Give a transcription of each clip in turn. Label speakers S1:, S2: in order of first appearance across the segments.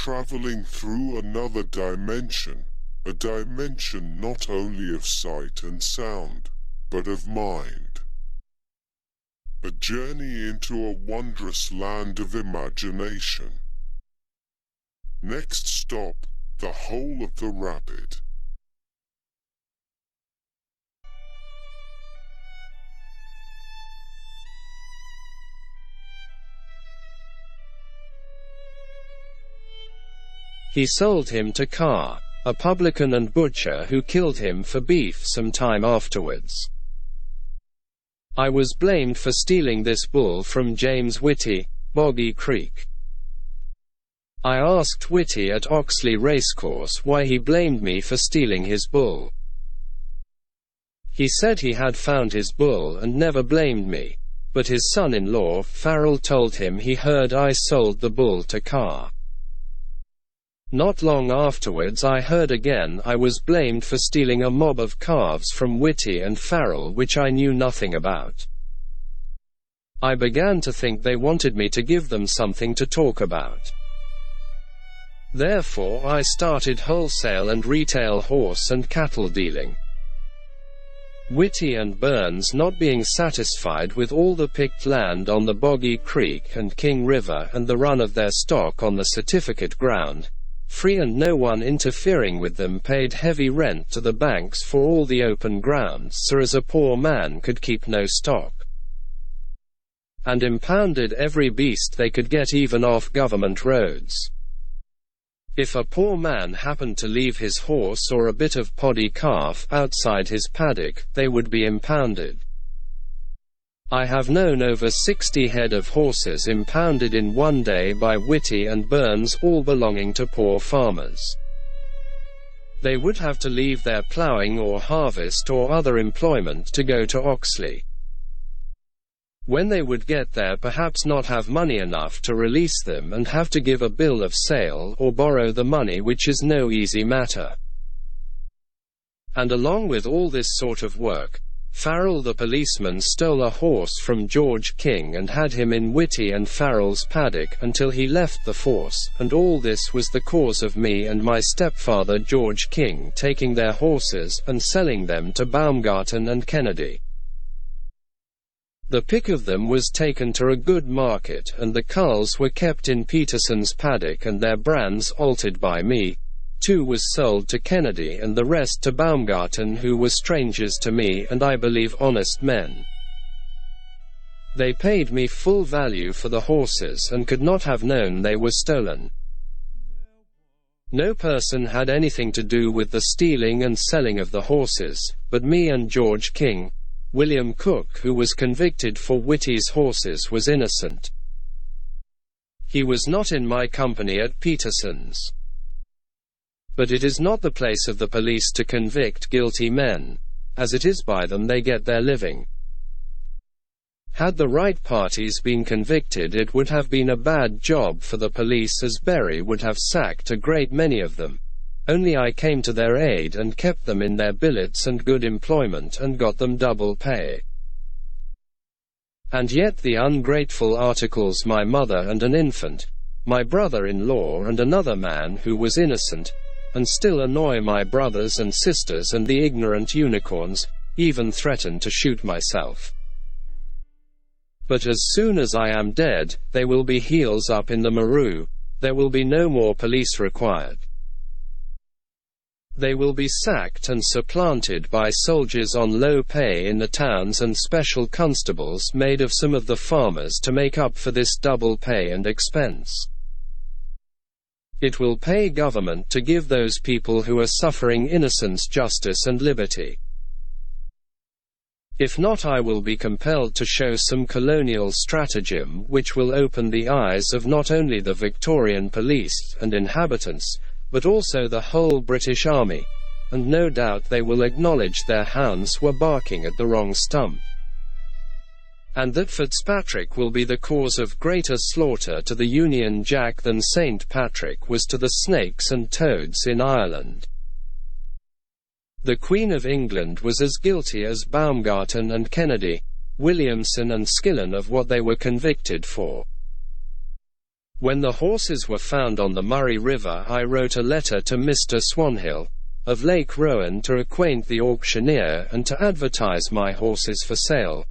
S1: traveling through another dimension, a dimension not only of sight and sound, but of mind. A journey into a wondrous land of imagination. Next stop, the hole of the rabbit.
S2: He sold him to Carr, a publican and butcher who killed him for beef some time afterwards. I was blamed for stealing this bull from James Whitty, Boggy Creek. I asked Whitty at Oxley Racecourse why he blamed me for stealing his bull. He said he had found his bull and never blamed me, but his son-in-law, Farrell, told him he heard I sold the bull to Carr. Not long afterwards I heard again I was blamed for stealing a mob of calves from Whitty and Farrell which I knew nothing about. I began to think they wanted me to give them something to talk about. Therefore I started wholesale and retail horse and cattle dealing. Whitty and Burns, not being satisfied with all the picked land on the Boggy Creek and King River and the run of their stock on the certificate ground, free and no one interfering with them, paid heavy rent to the banks for all the open grounds so as a poor man could keep no stock, and impounded every beast they could get even off government roads. If a poor man happened to leave his horse or a bit of poddy calf outside his paddock, they would be impounded. I have known over 60 head of horses impounded in one day by Whitty and Burns, all belonging to poor farmers. They would have to leave their ploughing or harvest or other employment to go to Oxley. When they would get there, perhaps not have money enough to release them and have to give a bill of sale or borrow the money, which is no easy matter. And along with all this sort of work, Farrell the policeman stole a horse from George King and had him in Whitty and Farrell's paddock until he left the force, and all this was the cause of me and my stepfather George King taking their horses and selling them to Baumgarten and Kennedy. The pick of them was taken to a good market, and the culls were kept in Peterson's paddock and their brands altered by me. 2 was sold to Kennedy and the rest to Baumgarten, who were strangers to me and I believe honest men. They paid me full value for the horses and could not have known they were stolen. No person had anything to do with the stealing and selling of the horses, but me and George King. William Cook, who was convicted for Whitty's horses, was innocent. He was not in my company at Peterson's. But it is not the place of the police to convict guilty men, as it is by them they get their living. Had the right parties been convicted, it would have been a bad job for the police, as Berry would have sacked a great many of them. Only I came to their aid and kept them in their billets and good employment and got them double pay. And yet the ungrateful articles, my mother and an infant, my brother-in-law and another man who was innocent, and still annoy my brothers and sisters and the ignorant unicorns, even threaten to shoot myself. But as soon as I am dead, they will be heels up in the Maru. There will be no more police required. They will be sacked and supplanted by soldiers on low pay in the towns and special constables made of some of the farmers to make up for this double pay and expense. It will pay government to give those people who are suffering innocence justice and liberty. If not, I will be compelled to show some colonial stratagem which will open the eyes of not only the Victorian police and inhabitants, but also the whole British Army, and no doubt they will acknowledge their hounds were barking at the wrong stump, and that Fitzpatrick will be the cause of greater slaughter to the Union Jack than St. Patrick was to the snakes and toads in Ireland. The Queen of England was as guilty as Baumgarten and Kennedy, Williamson and Skillen of what they were convicted for. When the horses were found on the Murray River, I wrote a letter to Mr. Swanhill, of Lake Rowan, to acquaint the auctioneer and to advertise my horses for sale.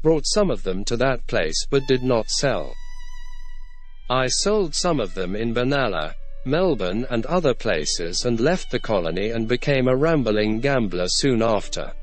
S2: Brought some of them to that place but did not sell. I sold some of them in Benalla, Melbourne and other places, and left the colony and became a rambling gambler soon after.